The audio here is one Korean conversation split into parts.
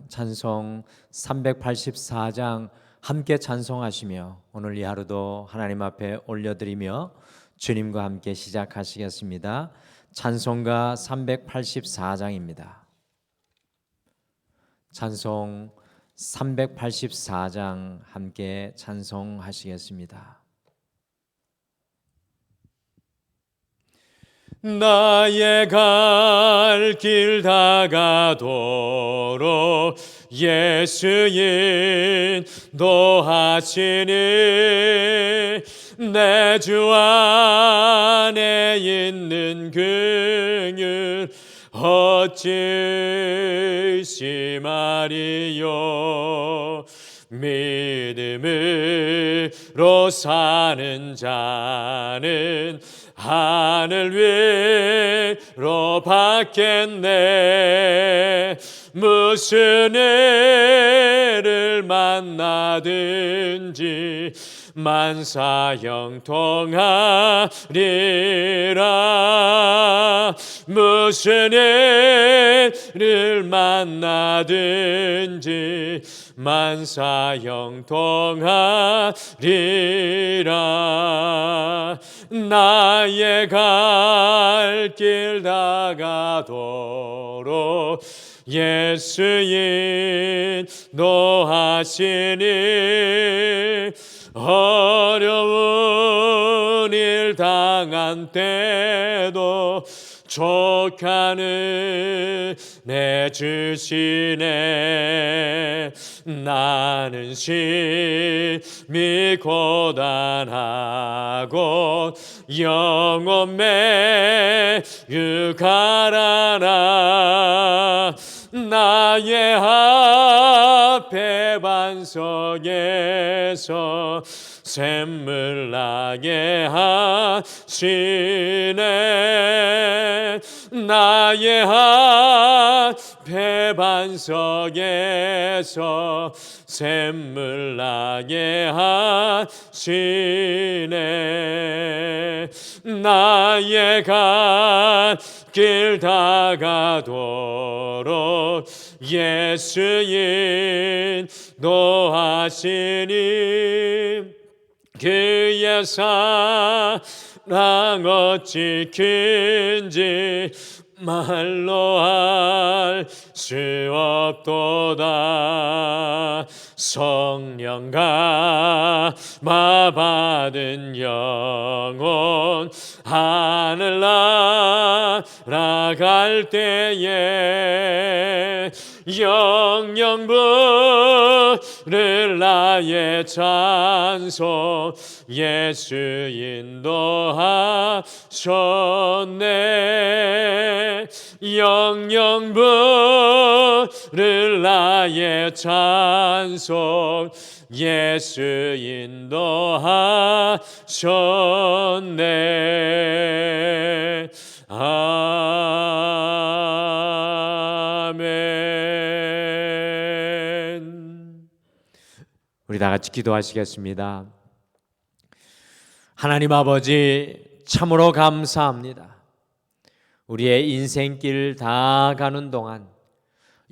찬송 384장 함께 찬송하시며 오늘 이 하루도 하나님 앞에 올려드리며 주님과 함께 시작하시겠습니다. 찬송가 384장입니다. 찬송 384장 함께 찬송하시겠습니다. 나의 갈 길 다가도록 예수 인도하시니 내 주 안에 있는 긍휼 어찌 심하리요. 믿음으로 사는 자는 하늘 위로 받겠네. 무슨 일을 만나든지 만사형통하리라. 무슨 일을 만나든지 만사형통하리라. 나의 갈 길 다가도록 예수 인도하시니 어려운 일 당한 때도 족하는 내 주시네. 나는 심히 고단하고 영혼 매유 가라나. 나의 앞에 반석에서 샘물 나게 하시네. 나의 앞에 반석에서 샘물 나게 하시네. 나의 갈 길 다가도록 예수 인도하시니 그의 사랑 어찌 큰지 말로 할 수 없도다. 성령 감화 받은 영혼 하늘 날아갈 때에 영영 부를 나의 찬송 예수 인도하셨네. 영영 부를 나의 찬송 예수 인도하셨네. 아멘. 우리 다 같이 기도하시겠습니다. 하나님 아버지, 참으로 감사합니다. 우리의 인생길 다 가는 동안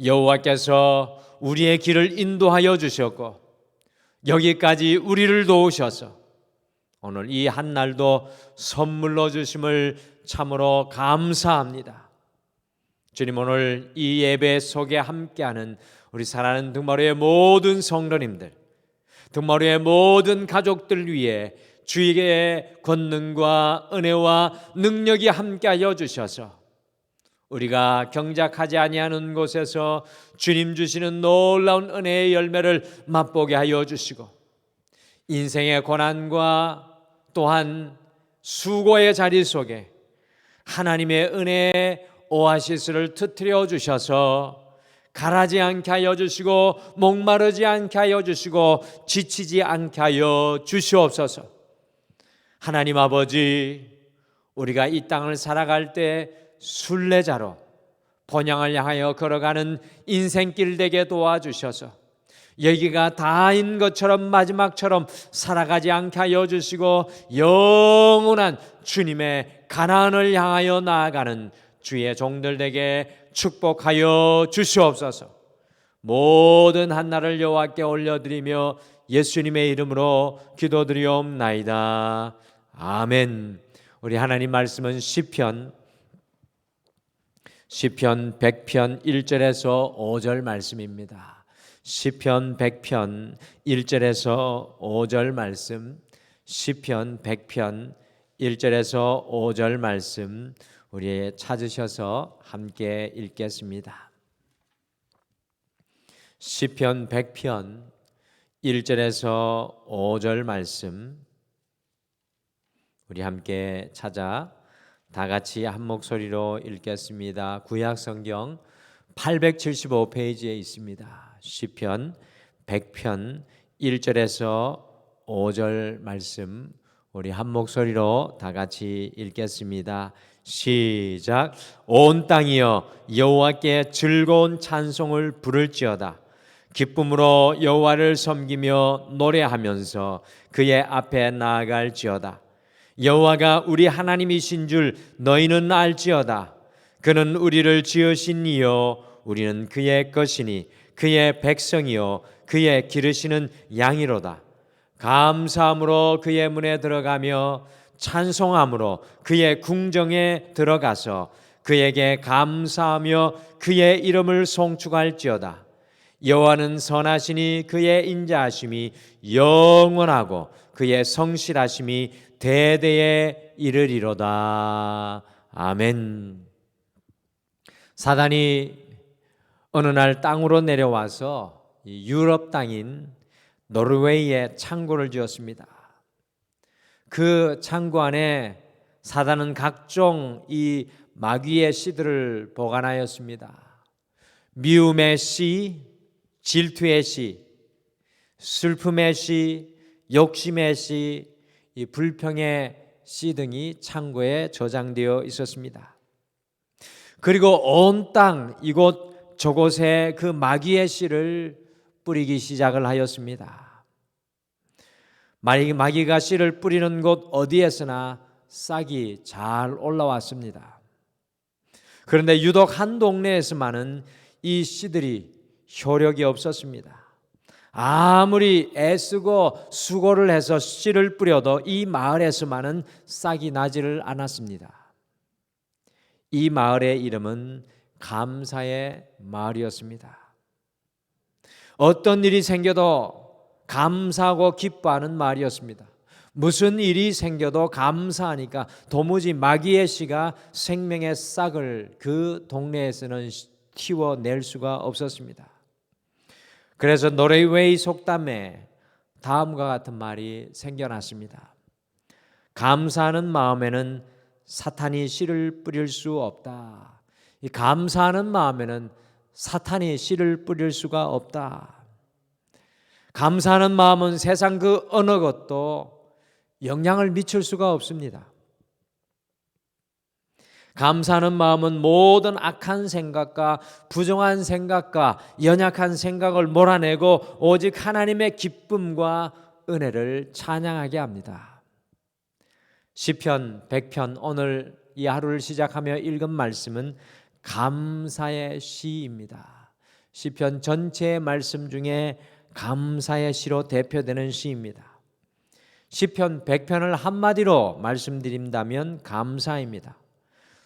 여호와께서 우리의 길을 인도하여 주셨고 여기까지 우리를 도우셔서 오늘 이 한 날도 선물로 주심을 참으로 감사합니다. 주님, 오늘 이 예배 속에 함께하는 우리 사랑하는 등마루의 모든 성도님들, 등마루의 모든 가족들 위해 주의 권능과 은혜와 능력이 함께하여 주셔서 우리가 경작하지 아니하는 곳에서 주님 주시는 놀라운 은혜의 열매를 맛보게 하여 주시고 인생의 고난과 또한 수고의 자리 속에 하나님의 은혜의 오아시스를 터뜨려 주셔서 가라지 않게 하여 주시고 목마르지 않게 하여 주시고 지치지 않게 하여 주시옵소서. 하나님 아버지, 우리가 이 땅을 살아갈 때 순례자로 본향을 향하여 걸어가는 인생길 되게 도와주셔서 여기가 다인 것처럼 마지막처럼 살아가지 않게 하여 주시고 영원한 주님의 가나안을 향하여 나아가는 주의 종들 되게 축복하여 주시옵소서. 모든 한나를 여호와께 올려드리며 예수님의 이름으로 기도드리옵나이다. 아멘. 우리 하나님 말씀은 시편 100편 1절에서 5절 말씀입니다. 시편 100편 1절에서 5절 말씀, 시편 100편 1절에서 5절 말씀 우리 찾으셔서 함께 읽겠습니다. 시편 100편 1절에서 5절 말씀 우리 함께 찾아 다 같이 한 목소리로 읽겠습니다. 구약 성경 875페이지에 있습니다. 시편 100편 1절에서 5절 말씀 우리 한 목소리로 다 같이 읽겠습니다. 시작. 온 땅이여 여호와께 즐거운 찬송을 부를지어다. 기쁨으로 여호와를 섬기며 노래하면서 그의 앞에 나아갈지어다. 여호와가 우리 하나님이신 줄 너희는 알지어다. 그는 우리를 지으신 이요 우리는 그의 것이니 그의 백성이요 그의 기르시는 양이로다. 감사함으로 그의 문에 들어가며 찬송함으로 그의 궁정에 들어가서 그에게 감사하며 그의 이름을 송축할지어다. 여호와는 선하시니 그의 인자하심이 영원하고 그의 성실하심이 대대에 이르리로다. 아멘. 사단이 어느 날 땅으로 내려와서 유럽 땅인 노르웨이에 창고를 지었습니다. 그 창고 안에 사단은 각종 이 마귀의 씨들을 보관하였습니다. 미움의 씨, 질투의 씨, 슬픔의 씨, 욕심의 씨, 이 불평의 씨 등이 창고에 저장되어 있었습니다. 그리고 온 땅 이곳 저곳에 그 마귀의 씨를 뿌리기 시작을 하였습니다. 마귀가 씨를 뿌리는 곳 어디에서나 싹이 잘 올라왔습니다. 그런데 유독 한 동네에서만은 이 씨들이 효력이 없었습니다. 아무리 애쓰고 수고를 해서 씨를 뿌려도 이 마을에서만은 싹이 나지를 않았습니다. 이 마을의 이름은 감사의 마을이었습니다. 어떤 일이 생겨도 감사하고 기뻐하는 마을이었습니다. 무슨 일이 생겨도 감사하니까 도무지 마귀의 씨가 생명의 싹을 그 동네에서는 틔워낼 수가 없었습니다. 그래서 노르웨이 속담에 다음과 같은 말이 생겨났습니다. 감사하는 마음에는 사탄이 씨를 뿌릴 수 없다. 이 감사하는 마음에는 사탄이 씨를 뿌릴 수가 없다. 감사하는 마음은 세상 그 어느 것도 영향을 미칠 수가 없습니다. 감사하는 마음은 모든 악한 생각과 부정한 생각과 연약한 생각을 몰아내고 오직 하나님의 기쁨과 은혜를 찬양하게 합니다. 시편 100편 오늘 이 하루를 시작하며 읽은 말씀은 감사의 시입니다. 시편 전체의 말씀 중에 감사의 시로 대표되는 시입니다. 시편 100편을 한마디로 말씀드린다면 감사입니다.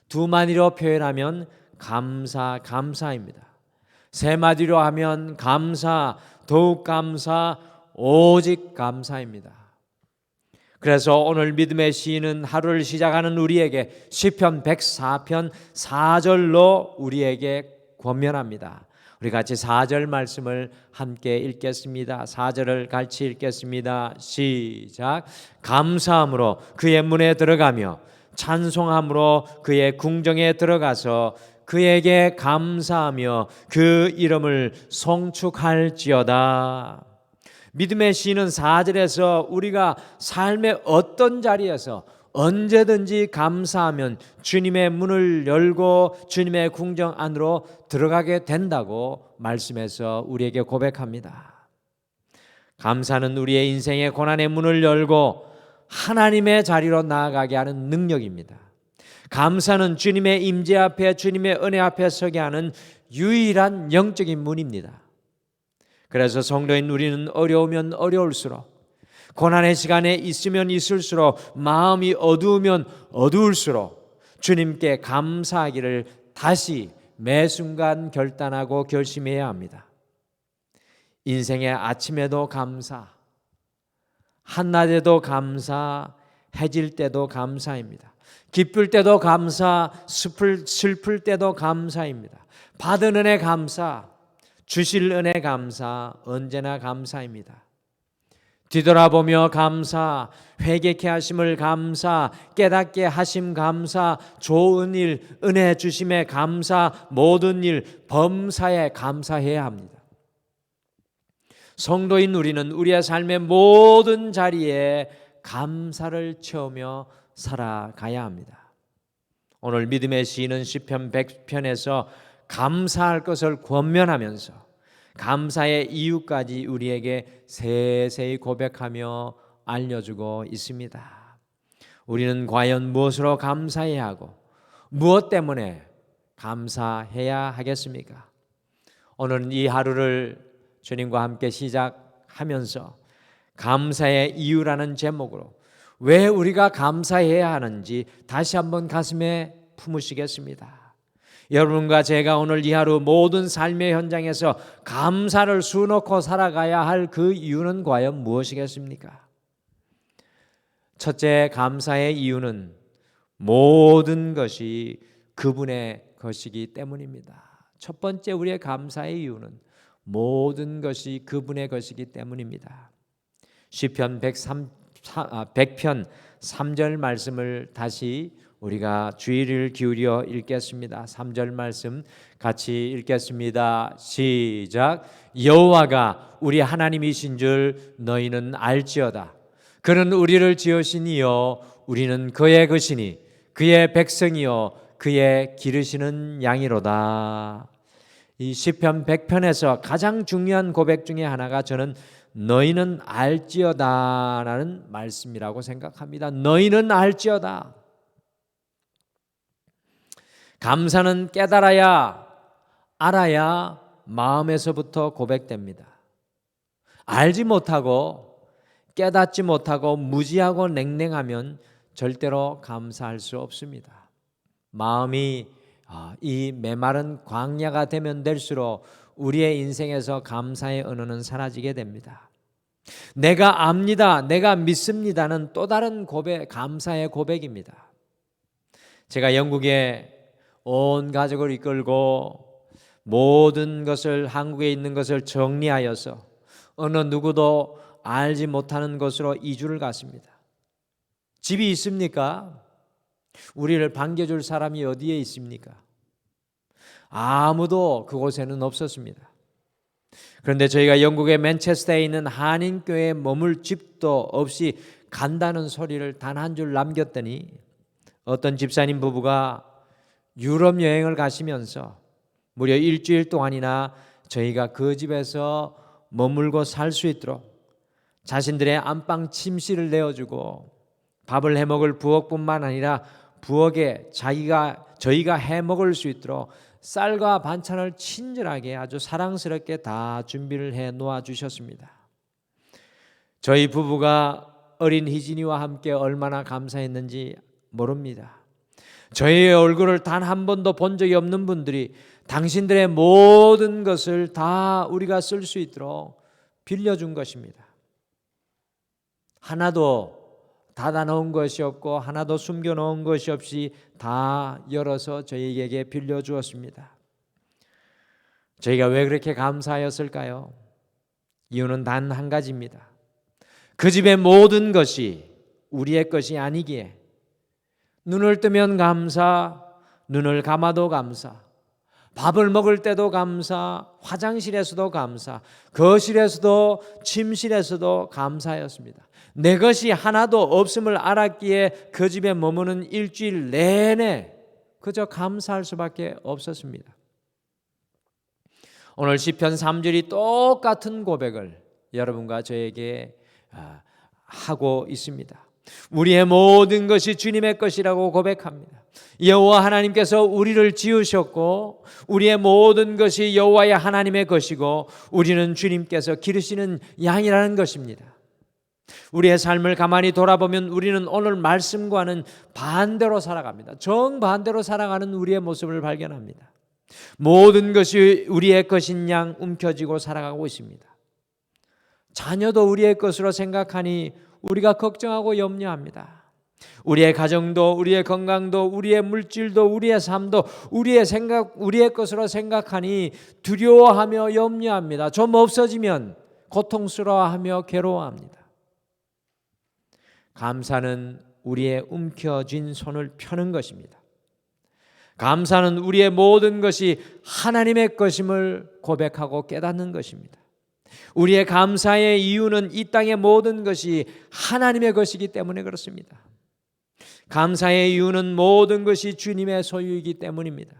두 마디로 표현하면 감사입니다. 세 마디로 하면 감사, 더욱 감사, 오직 감사입니다. 그래서 오늘 믿음의 시인은 하루를 시작하는 우리에게 시편 104편 4절로 우리에게 권면합니다. 우리 같이 4절 말씀을 함께 읽겠습니다. 4절을 같이 읽겠습니다. 시작. 감사함으로 그의 문에 들어가며 찬송함으로 그의 궁정에 들어가서 그에게 감사하며 그 이름을 송축할지어다. 믿음의 시는 4절에서 우리가 삶의 어떤 자리에서 언제든지 감사하면 주님의 문을 열고 주님의 궁정 안으로 들어가게 된다고 말씀해서 우리에게 고백합니다. 감사는 우리의 인생의 고난의 문을 열고 하나님의 자리로 나아가게 하는 능력입니다. 감사는 주님의 임재 앞에 주님의 은혜 앞에 서게 하는 유일한 영적인 문입니다. 그래서 성도인 우리는 어려우면 어려울수록, 고난의 시간에 있으면 있을수록, 마음이 어두우면 어두울수록 주님께 감사하기를 다시 매 순간 결단하고 결심해야 합니다. 인생의 아침에도 감사, 한낮에도 감사, 해질 때도 감사입니다. 기쁠 때도 감사, 슬플 때도 감사입니다. 받은 은혜 감사, 주실 은혜 감사, 언제나 감사입니다. 뒤돌아보며 감사, 회개케 하심을 감사, 깨닫게 하심 감사, 좋은 일, 은혜 주심에 감사, 모든 일, 범사에 감사해야 합니다. 성도인 우리는 우리의 삶의 모든 자리에 감사를 채우며 살아가야 합니다. 오늘 믿음의 시인은 시편 100편에서 감사할 것을 권면하면서 감사의 이유까지 우리에게 세세히 고백하며 알려주고 있습니다. 우리는 과연 무엇으로 감사해야 하고 무엇 때문에 감사해야 하겠습니까? 오늘은 이 하루를 주님과 함께 시작하면서 감사의 이유라는 제목으로 왜 우리가 감사해야 하는지 다시 한번 가슴에 품으시겠습니다. 여러분과 제가 오늘 이 하루 모든 삶의 현장에서 감사를 수놓고 살아가야 할 그 이유는 과연 무엇이겠습니까? 첫째, 감사의 이유는 모든 것이 그분의 것이기 때문입니다. 첫 번째 우리의 감사의 이유는 모든 것이 그분의 것이기 때문입니다. 시편 100편 3절 말씀을 다시 우리가 주의를 기울여 읽겠습니다. 3절 말씀 같이 읽겠습니다. 시작. 여호와가 우리 하나님이신 줄 너희는 알지어다. 그는 우리를 지으시니요 우리는 그의 것이니 그의 백성이요 그의 기르시는 양이로다. 이 시편 100편에서 가장 중요한 고백 중에 하나가 저는 너희는 알지어다라는 말씀이라고 생각합니다. 너희는 알지어다. 감사는 깨달아야, 알아야 마음에서부터 고백됩니다. 알지 못하고 깨닫지 못하고 무지하고 냉랭하면 절대로 감사할 수 없습니다. 마음이 이 메마른 광야가 되면 될수록 우리의 인생에서 감사의 언어는 사라지게 됩니다. 내가 압니다, 내가 믿습니다는 또 다른 고백, 감사의 고백입니다. 제가 영국에 온 가족을 이끌고 모든 것을, 한국에 있는 것을 정리하여서 어느 누구도 알지 못하는 곳으로 이주를 갔습니다. 집이 있습니까? 우리를 반겨줄 사람이 어디에 있습니까? 아무도 그곳에는 없었습니다. 그런데 저희가 영국의 맨체스터에 있는 한인교회에 머물 집도 없이 간다는 소리를 단 한 줄 남겼더니 어떤 집사님 부부가 유럽 여행을 가시면서 무려 일주일 동안이나 저희가 그 집에서 머물고 살 수 있도록 자신들의 안방 침실을 내어주고 밥을 해먹을 부엌뿐만 아니라 부엌에 저희가 해먹을 수 있도록 쌀과 반찬을 친절하게 아주 사랑스럽게 다 준비를 해 놓아 주셨습니다. 저희 부부가 어린 희진이와 함께 얼마나 감사했는지 모릅니다. 저희의 얼굴을 단 한 번도 본 적이 없는 분들이 당신들의 모든 것을 다 우리가 쓸 수 있도록 빌려준 것입니다. 하나도 닫아놓은 것이 없고 하나도 숨겨놓은 것이 없이 다 열어서 저희에게 빌려주었습니다. 저희가 왜 그렇게 감사하였을까요? 이유는 단 한 가지입니다. 그 집의 모든 것이 우리의 것이 아니기에 눈을 뜨면 감사, 눈을 감아도 감사, 밥을 먹을 때도 감사, 화장실에서도 감사, 거실에서도 침실에서도 감사였습니다. 내 것이 하나도 없음을 알았기에 그 집에 머무는 일주일 내내 그저 감사할 수밖에 없었습니다. 오늘 시편 3절이 똑같은 고백을 여러분과 저에게 하고 있습니다. 우리의 모든 것이 주님의 것이라고 고백합니다. 여호와 하나님께서 우리를 지으셨고 우리의 모든 것이 여호와의 하나님의 것이고 우리는 주님께서 기르시는 양이라는 것입니다. 우리의 삶을 가만히 돌아보면 우리는 오늘 말씀과는 반대로 살아갑니다. 정반대로 살아가는 우리의 모습을 발견합니다. 모든 것이 우리의 것인 양 움켜쥐고 살아가고 있습니다. 자녀도 우리의 것으로 생각하니 우리가 걱정하고 염려합니다. 우리의 가정도, 우리의 건강도, 우리의 물질도, 우리의 삶도 우리의 것으로 생각하니 두려워하며 염려합니다. 좀 없어지면 고통스러워하며 괴로워합니다. 감사는 우리의 움켜쥔 손을 펴는 것입니다. 감사는 우리의 모든 것이 하나님의 것임을 고백하고 깨닫는 것입니다. 우리의 감사의 이유는 이 땅의 모든 것이 하나님의 것이기 때문에 그렇습니다. 감사의 이유는 모든 것이 주님의 소유이기 때문입니다.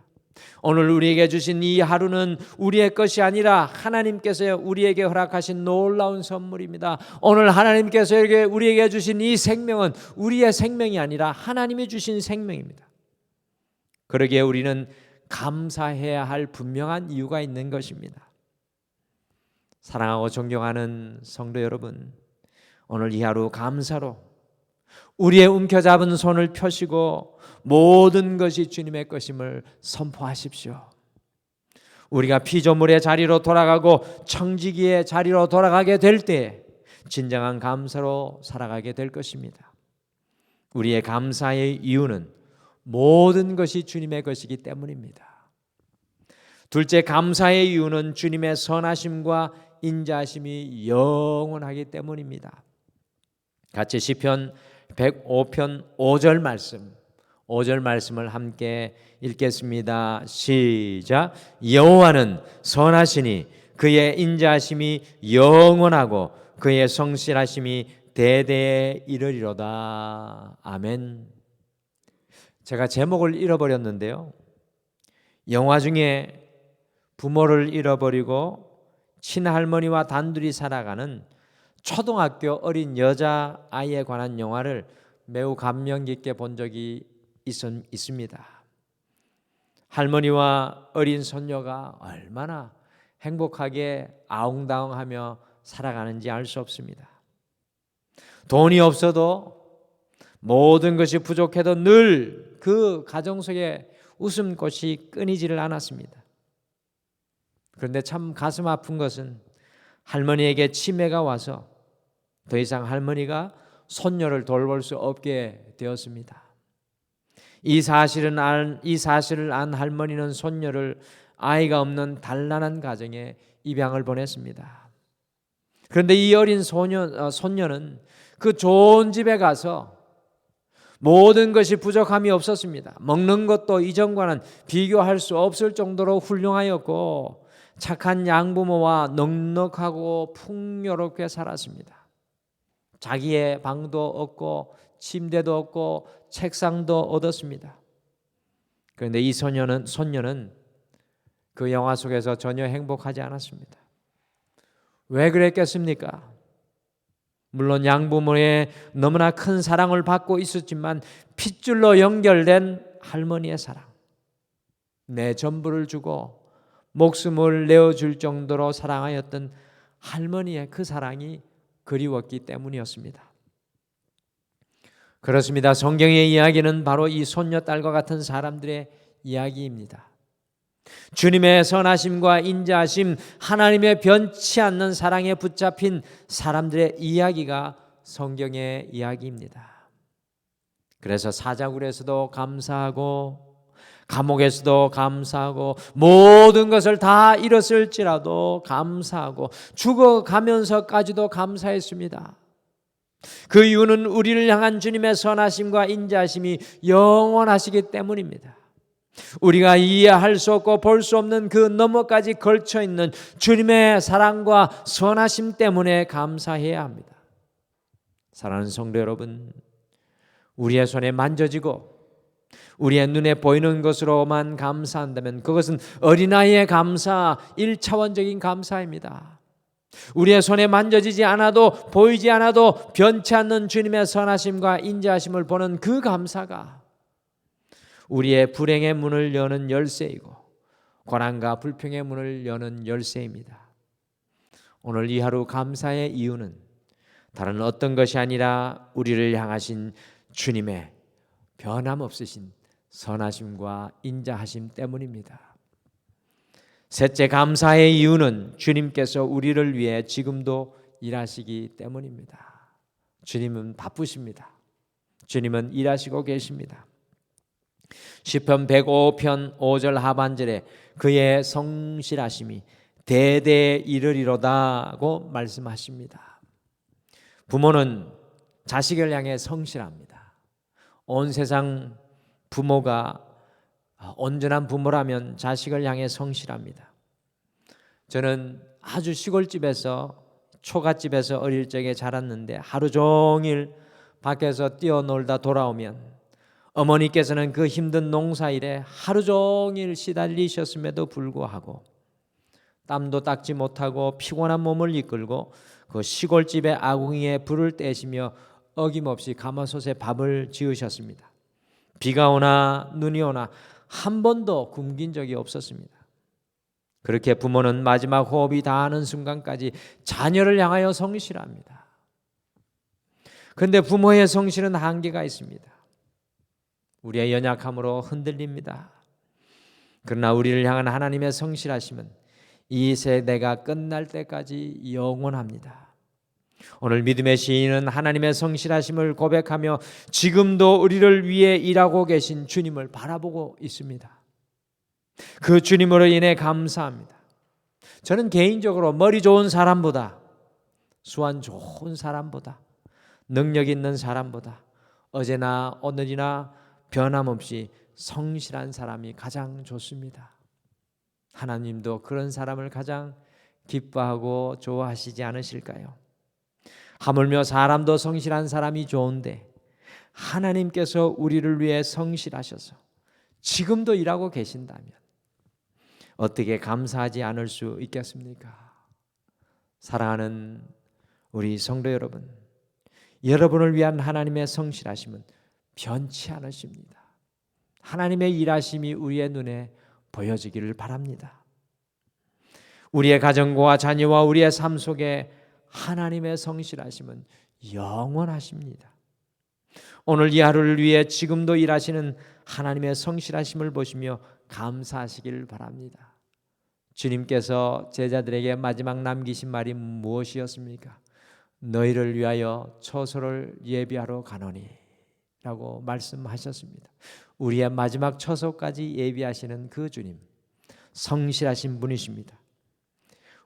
오늘 우리에게 주신 이 하루는 우리의 것이 아니라 하나님께서 우리에게 허락하신 놀라운 선물입니다. 오늘 하나님께서 우리에게 주신 이 생명은 우리의 생명이 아니라 하나님이 주신 생명입니다. 그러기에 우리는 감사해야 할 분명한 이유가 있는 것입니다. 사랑하고 존경하는 성도 여러분, 오늘 이 하루 감사로 우리의 움켜잡은 손을 펴시고 모든 것이 주님의 것임을 선포하십시오. 우리가 피조물의 자리로 돌아가고 청지기의 자리로 돌아가게 될 때 진정한 감사로 살아가게 될 것입니다. 우리의 감사의 이유는 모든 것이 주님의 것이기 때문입니다. 둘째, 감사의 이유는 주님의 선하심과 인자하심이 영원하기 때문입니다. 같이 시편 105편 5절 말씀을 함께 읽겠습니다. 시작. 여호와는 선하시니 그의 인자하심이 영원하고 그의 성실하심이 대대에 이르리로다. 아멘. 제가 제목을 잃어버렸는데요, 영화 중에 부모를 잃어버리고 친할머니와 단둘이 살아가는 초등학교 어린 여자아이에 관한 영화를 매우 감명 깊게 본 적이 있습니다. 할머니와 어린 손녀가 얼마나 행복하게 아웅다웅하며 살아가는지 알 수 없습니다. 돈이 없어도 모든 것이 부족해도 늘 그 가정 속에 웃음꽃이 끊이지를 않았습니다. 그런데 참 가슴 아픈 것은 할머니에게 치매가 와서 더 이상 할머니가 손녀를 돌볼 수 없게 되었습니다. 이 사실을 안 할머니는 손녀를 아이가 없는 단란한 가정에 입양을 보냈습니다. 그런데 이 어린 손녀는 그 좋은 집에 가서 모든 것이 부족함이 없었습니다. 먹는 것도 이전과는 비교할 수 없을 정도로 훌륭하였고 착한 양부모와 넉넉하고 풍요롭게 살았습니다. 자기의 방도 없고 침대도 없고 책상도 얻었습니다. 그런데 이 손녀는 그 영화 속에서 전혀 행복하지 않았습니다. 왜 그랬겠습니까? 물론 양부모의 너무나 큰 사랑을 받고 있었지만 핏줄로 연결된 할머니의 사랑, 내 전부를 주고 목숨을 내어줄 정도로 사랑하였던 할머니의 그 사랑이 그리웠기 때문이었습니다. 그렇습니다. 성경의 이야기는 바로 이 손녀딸과 같은 사람들의 이야기입니다. 주님의 선하심과 인자하심, 하나님의 변치 않는 사랑에 붙잡힌 사람들의 이야기가 성경의 이야기입니다. 그래서 사자굴에서도 감사하고 감옥에서도 감사하고 모든 것을 다 잃었을지라도 감사하고 죽어가면서까지도 감사했습니다. 그 이유는 우리를 향한 주님의 선하심과 인자하심이 영원하시기 때문입니다. 우리가 이해할 수 없고 볼 수 없는 그 너머까지 걸쳐 있는 주님의 사랑과 선하심 때문에 감사해야 합니다. 사랑하는 성도 여러분, 우리의 손에 만져지고 우리의 눈에 보이는 것으로만 감사한다면 그것은 어린아이의 감사, 1차원적인 감사입니다. 우리의 손에 만져지지 않아도 보이지 않아도 변치 않는 주님의 선하심과 인자하심을 보는 그 감사가 우리의 불행의 문을 여는 열쇠이고 고난과 불평의 문을 여는 열쇠입니다. 오늘 이 하루 감사의 이유는 다른 어떤 것이 아니라 우리를 향하신 주님의 변함없으신 선하심과 인자하심 때문입니다. 셋째, 감사의 이유는 주님께서 우리를 위해 지금도 일하시기 때문입니다. 주님은 바쁘십니다. 주님은 일하시고 계십니다. 시편 105편 5절 하반절에 그의 성실하심이 대대에 이르리로다고 말씀하십니다. 부모는 자식을 향해 성실합니다. 온 세상 부모가 온전한 부모라면 자식을 향해 성실합니다. 저는 아주 시골집에서 초가집에서 어릴 적에 자랐는데 하루 종일 밖에서 뛰어놀다 돌아오면 어머니께서는 그 힘든 농사일에 하루 종일 시달리셨음에도 불구하고 땀도 닦지 못하고 피곤한 몸을 이끌고 그 시골집의 아궁이에 불을 떼시며 어김없이 가마솥에 밥을 지으셨습니다. 비가 오나 눈이 오나 한 번도 굶긴 적이 없었습니다. 그렇게 부모는 마지막 호흡이 다하는 순간까지 자녀를 향하여 성실합니다. 그런데 부모의 성실은 한계가 있습니다. 우리의 연약함으로 흔들립니다. 그러나 우리를 향한 하나님의 성실하심은 이 세대가 끝날 때까지 영원합니다. 오늘 믿음의 시인은 하나님의 성실하심을 고백하며 지금도 우리를 위해 일하고 계신 주님을 바라보고 있습니다. 그 주님으로 인해 감사합니다. 저는 개인적으로 머리 좋은 사람보다, 수완 좋은 사람보다, 능력 있는 사람보다 어제나 오늘이나 변함없이 성실한 사람이 가장 좋습니다. 하나님도 그런 사람을 가장 기뻐하고 좋아하시지 않으실까요? 하물며 사람도 성실한 사람이 좋은데 하나님께서 우리를 위해 성실하셔서 지금도 일하고 계신다면 어떻게 감사하지 않을 수 있겠습니까? 사랑하는 우리 성도 여러분, 여러분을 위한 하나님의 성실하심은 변치 않으십니다. 하나님의 일하심이 우리의 눈에 보여지기를 바랍니다. 우리의 가정과 자녀와 우리의 삶 속에 하나님의 성실하심은 영원하십니다. 오늘 이 하루를 위해 지금도 일하시는 하나님의 성실하심을 보시며 감사하시길 바랍니다. 주님께서 제자들에게 마지막 남기신 말이 무엇이었습니까? 너희를 위하여 처소를 예비하러 가노니 라고 말씀하셨습니다. 우리의 마지막 처소까지 예비하시는 그 주님, 성실하신 분이십니다.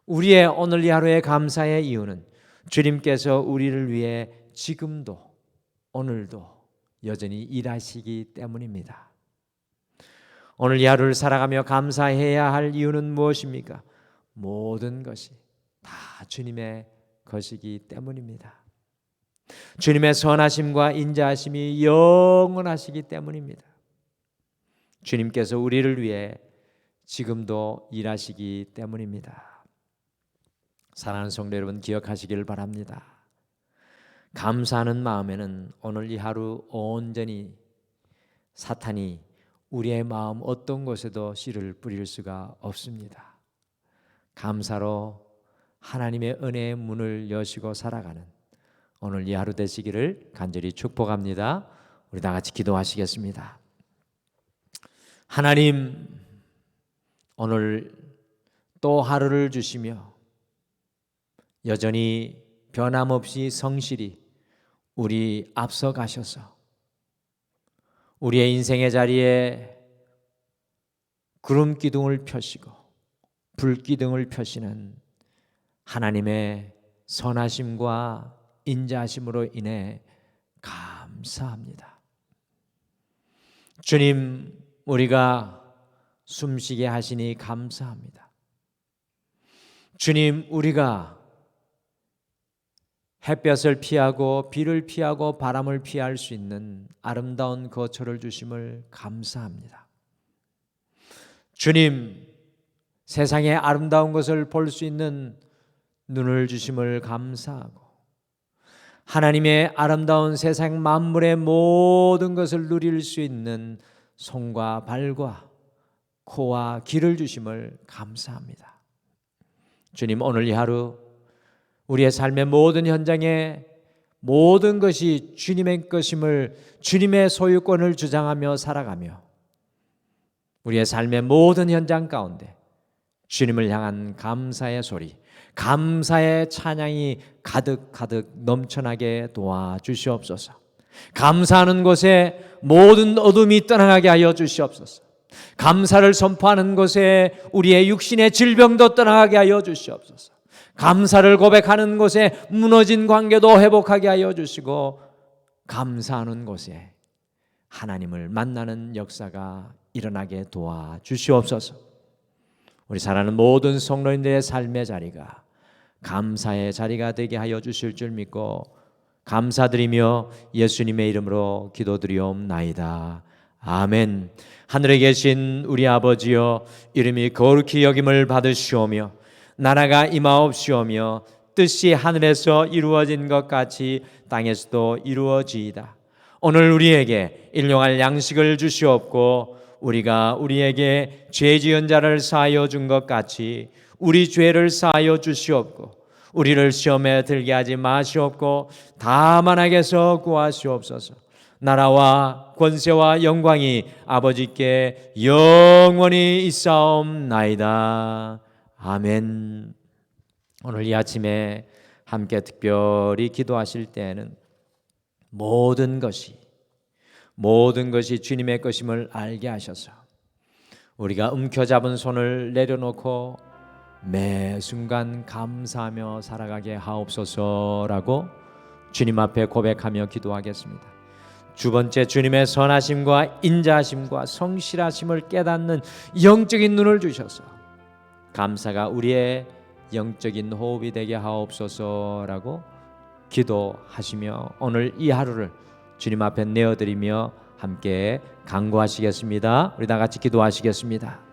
우리의 오늘 이 하루의 감사의 이유는 주님께서 우리를 위해 지금도 오늘도 여전히 일하시기 때문입니다. 오늘 이 하루를 살아가며 감사해야 할 이유는 무엇입니까? 모든 것이 다 주님의 것이기 때문입니다. 주님의 선하심과 인자하심이 영원하시기 때문입니다. 주님께서 우리를 위해 지금도 일하시기 때문입니다. 사랑하는 성도 여러분, 기억하시길 바랍니다. 감사하는 마음에는 오늘 이 하루 온전히 사탄이 우리의 마음 어떤 곳에도 씨를 뿌릴 수가 없습니다. 감사로 하나님의 은혜의 문을 여시고 살아가는 오늘 이 하루 되시기를 간절히 축복합니다. 우리 다 같이 기도하시겠습니다. 하나님, 오늘 또 하루를 주시며 여전히 변함없이 성실히 우리 앞서 가셔서 우리의 인생의 자리에 구름 기둥을 펴시고 불 기둥을 펴시는 하나님의 선하심과 인자하심으로 인해 감사합니다. 주님, 우리가 숨쉬게 하시니 감사합니다. 주님, 우리가 햇볕을 피하고 비를 피하고 바람을 피할 수 있는 아름다운 거처를 주심을 감사합니다. 주님, 세상의 아름다운 것을 볼 수 있는 눈을 주심을 감사하고 하나님의 아름다운 세상 만물의 모든 것을 누릴 수 있는 손과 발과 코와 귀를 주심을 감사합니다. 주님, 오늘 이 하루 우리의 삶의 모든 현장에 모든 것이 주님의 것임을, 주님의 소유권을 주장하며 살아가며 우리의 삶의 모든 현장 가운데 주님을 향한 감사의 소리, 감사의 찬양이 가득가득 넘쳐나게 도와주시옵소서. 감사하는 곳에 모든 어둠이 떠나가게 하여 주시옵소서. 감사를 선포하는 곳에 우리의 육신의 질병도 떠나가게 하여 주시옵소서. 감사를 고백하는 곳에 무너진 관계도 회복하게 하여 주시고, 감사하는 곳에 하나님을 만나는 역사가 일어나게 도와주시옵소서. 우리 사랑하는 모든 성도님들의 삶의 자리가 감사의 자리가 되게 하여 주실 줄 믿고 감사드리며 예수님의 이름으로 기도드리옵나이다. 아멘. 하늘에 계신 우리 아버지여, 이름이 거룩히 여김을 받으시오며 나라가 임하옵시오며 뜻이 하늘에서 이루어진 것 같이 땅에서도 이루어지이다. 오늘 우리에게 일용할 양식을 주시옵고 우리가 우리에게 죄 지은 자를 사하여 준 것 같이 우리 죄를 사하여 주시옵고 우리를 시험에 들게 하지 마시옵고 다만 악에서 구하시옵소서. 나라와 권세와 영광이 아버지께 영원히 있사옵나이다. 아멘. 오늘 이 아침에 함께 특별히 기도하실 때에는 모든 것이 주님의 것임을 알게 하셔서 우리가 움켜잡은 손을 내려놓고 매 순간 감사하며 살아가게 하옵소서라고 주님 앞에 고백하며 기도하겠습니다. 두 번째, 주님의 선하심과 인자하심과 성실하심을 깨닫는 영적인 눈을 주셔서 감사가 우리의 영적인 호흡이 되게 하옵소서라고 기도하시며 오늘 이 하루를 주님 앞에 내어드리며 함께 간구하시겠습니다. 우리 다 같이 기도하시겠습니다.